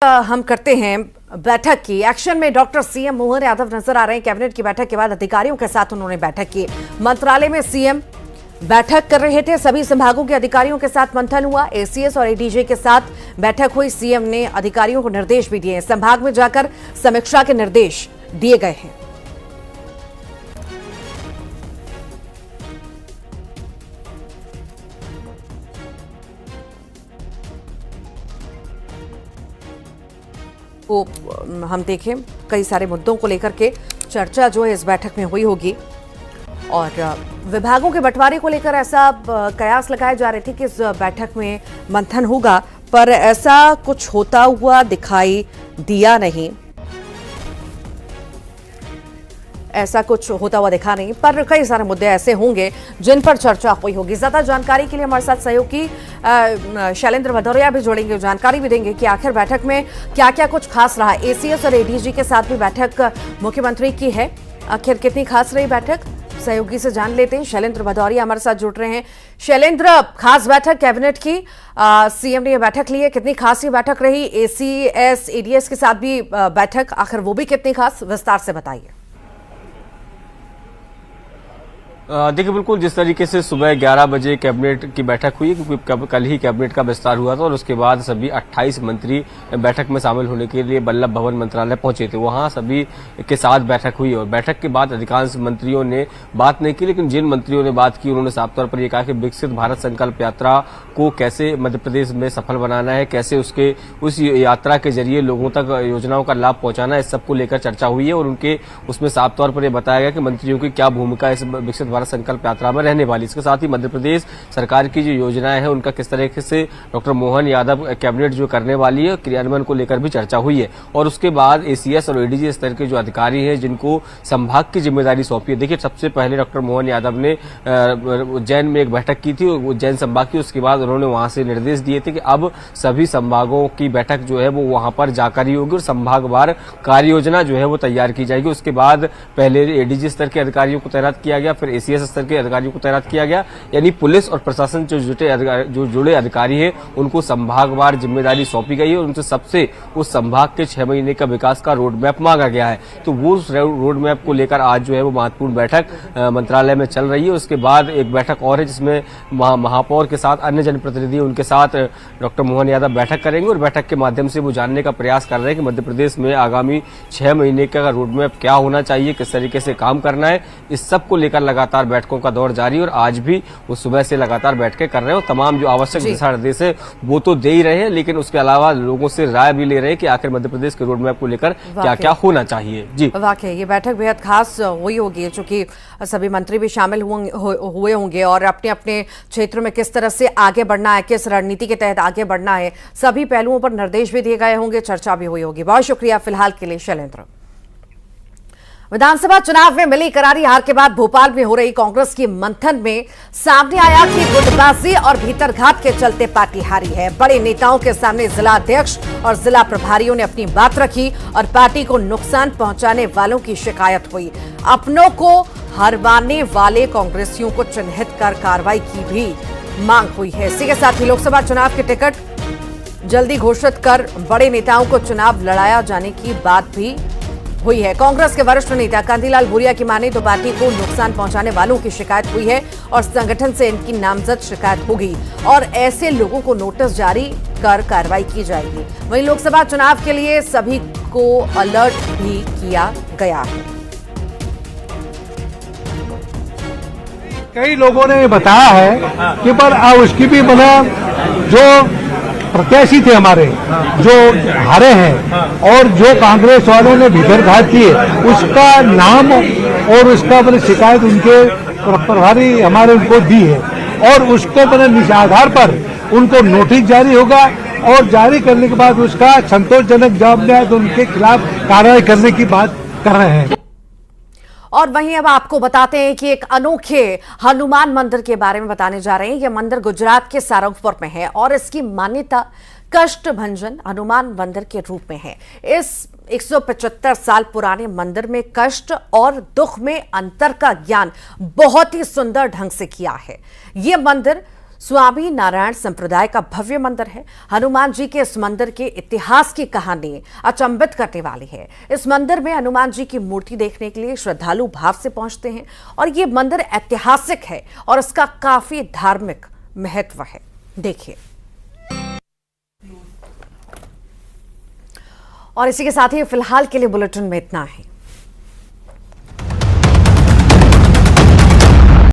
हम करते हैं बैठक की। एक्शन में डॉक्टर सीएम मोहन यादव नजर आ रहे हैं। कैबिनेट की बैठक के बाद अधिकारियों के साथ उन्होंने बैठक की। मंत्रालय में सीएम बैठक कर रहे थे। सभी संभागों के अधिकारियों के साथ मंथन हुआ। एसीएस और एडीजी के साथ बैठक हुई। सीएम ने अधिकारियों को निर्देश भी दिए। संभाग में जाकर समीक्षा के निर्देश दिए गए हैं। को हम देखें, कई सारे मुद्दों को लेकर के चर्चा जो है इस बैठक में हुई होगी और विभागों के बंटवारे को लेकर ऐसा कयास लगाए जा रहे थे कि इस बैठक में मंथन होगा, पर ऐसा कुछ होता हुआ दिखाई दिया नहीं। ऐसा कुछ होता हुआ दिखा नहीं, पर कई सारे मुद्दे ऐसे होंगे जिन पर चर्चा हुई होगी। ज्यादा जानकारी के लिए हमारे साथ सहयोगी शैलेंद्र भदौरिया भी जुड़ेंगे, जानकारी भी देंगे कि आखिर बैठक में क्या क्या कुछ खास रहा। एसीएस और एडीजी के साथ भी बैठक मुख्यमंत्री की है, आखिर कितनी खास रही बैठक, सहयोगी से जान लेते हैं। शैलेंद्र भदौरिया हमारे साथ जुड़ रहे हैं। शैलेंद्र, खास बैठक कैबिनेट की, सीएम ने यह बैठक ली है, कितनी खास ये बैठक रही? एसीएस एडीएस के साथ भी बैठक, आखिर वो भी कितनी खास, विस्तार से बताइए। देखिए, बिल्कुल जिस तरीके से सुबह 11 बजे कैबिनेट की बैठक हुई, क्योंकि कल ही कैबिनेट का विस्तार हुआ था और उसके बाद सभी 28 मंत्री बैठक में शामिल होने के लिए वल्लभ भवन मंत्रालय पहुंचे थे। वहां सभी के साथ बैठक हुई और बैठक के बाद अधिकांश मंत्रियों ने बात नहीं की, लेकिन जिन मंत्रियों ने बात की उन्होंने साफ तौर पर यह कहा कि विकसित भारत संकल्प यात्रा को कैसे मध्य प्रदेश में सफल बनाना है, कैसे उस यात्रा के जरिए लोगों तक योजनाओं का लाभ पहुंचाना है, इस सबको लेकर चर्चा हुई है। और उनके उसमें साफ तौर पर यह बताया गया कि मंत्रियों की क्या भूमिका इस विकसित भारत संकल्प यात्रा में रहने वाली। इसके साथ ही मध्य प्रदेश सरकार की जो योजनाएं हैं उनका किस तरीके से डॉक्टर मोहन यादव कैबिनेट जो करने वाली है क्रियान्वयन को लेकर भी चर्चा हुई है। और उसके बाद एसीएस और एडीजी स्तर के जो अधिकारी हैं जिनको संभाग की जिम्मेदारी सौंपी है। देखिए, सबसे पहले डॉक्टर मोहन यादव ने उज्जैन में एक बैठक की थी, उज्जैन संभाग की। उसके बाद उन्होंने वहां से निर्देश दिए थे कि अब सभी संभागों की बैठक जो है वो वहां पर जाकर ही होगी और संभागवार कार्य योजना जो है वो तैयार की जाएगी। उसके बाद पहले एडीजी स्तर के अधिकारियों को तैनात किया गया, फिर एसीएस स्तर के अधिकारियों को तैनात किया गया। यानी पुलिस और प्रशासन जो जुड़े अधिकारी हैं उनको संभागवार जिम्मेदारी सौंपी गई है और उनसे सबसे उस संभाग के 6 महीने का विकास का रोड मैप मांगा गया है। तो वो रोड मैप को लेकर आज जो है वो महत्वपूर्ण बैठक मंत्रालय में चल रही है। उसके बाद एक बैठक और है जिसमें महापौर के साथ अन्य जनप्रतिनिधि उनके साथ डॉक्टर मोहन यादव बैठक करेंगे और बैठक के माध्यम से वो जानने का प्रयास कर रहे हैं कि मध्य प्रदेश में आगामी 6 महीने का रोड मैप क्या होना चाहिए, किस तरीके से काम करना है। इस सब को लेकर लगातार बैठकों का दौर जारी और आज भी वो सुबह से लगातार बैठकें कर रहे हैं। तमाम जो आवश्यक दिशा निर्देश है वो तो दे ही रहे हैं, लेकिन उसके अलावा लोगों से राय भी ले रहे हैं कि आखिर मध्य प्रदेश के रोड मैप को लेकर क्या क्या होना चाहिए। जी, वाकई ये बैठक बेहद खास हुई होगी, चूंकि सभी मंत्री भी शामिल हुए होंगे और अपने अपने क्षेत्र में किस तरह से आगे बढ़ना है, किस रणनीति के तहत आगे बढ़ना है, सभी पहलुओं पर निर्देश भी दिए गए होंगे, चर्चा भी हुई होगी। बहुत शुक्रिया फिलहाल के लिए शैलेंद्र। विधानसभा चुनाव में मिली करारी हार के बाद भोपाल में हो रही कांग्रेस की मंथन में सामने आया कि गुटबाजी और भीतरघात के चलते पार्टी हारी है। बड़े नेताओं के सामने जिला अध्यक्ष और जिला प्रभारियों ने अपनी बात रखी और पार्टी को नुकसान पहुंचाने वालों की शिकायत हुई। अपनों को हरवाने वाले कांग्रेसियों को चिन्हित कर कार्रवाई की भी मांग हुई है। इसी के साथ ही लोकसभा चुनाव के टिकट जल्दी घोषित कर बड़े नेताओं को चुनाव लड़ाया जाने की बात भी हुई है। कांग्रेस के वरिष्ठ नेता कांतिलाल भूरिया की माने तो पार्टी को नुकसान पहुंचाने वालों की शिकायत हुई है और संगठन से इनकी नामजद शिकायत होगी और ऐसे लोगों को नोटिस जारी कर कार्रवाई की जाएगी। वहीं लोकसभा चुनाव के लिए सभी को अलर्ट भी किया गया है। कई लोगों ने बताया है कि पर उसकी भी जो प्रत्याशी थे हमारे जो हारे हैं और जो कांग्रेस वालों ने भीतरघात किए उसका नाम और उसका शिकायत उनके प्रभारी हमारे उनको दी है और उसको आधार पर उनको नोटिस जारी होगा और जारी करने के बाद उसका संतोषजनक जवाब दिया तो उनके खिलाफ कार्रवाई करने की बात कर रहे हैं। और वहीं अब आपको बताते हैं कि एक अनोखे हनुमान मंदिर के बारे में बताने जा रहे हैं। यह मंदिर गुजरात के सारंगपुर में है और इसकी मान्यता कष्टभंजन हनुमान मंदिर के रूप में है। इस 175 साल पुराने मंदिर में कष्ट और दुख में अंतर का ज्ञान बहुत ही सुंदर ढंग से किया है। यह मंदिर स्वामी नारायण संप्रदाय का भव्य मंदिर है। हनुमान जी के इस मंदिर के इतिहास की कहानी अचंभित करने वाली है। इस मंदिर में हनुमान जी की मूर्ति देखने के लिए श्रद्धालु भाव से पहुंचते हैं और ये मंदिर ऐतिहासिक है और इसका काफी धार्मिक महत्व है। देखिए। और इसी के साथ ही फिलहाल के लिए बुलेटिन में इतना है।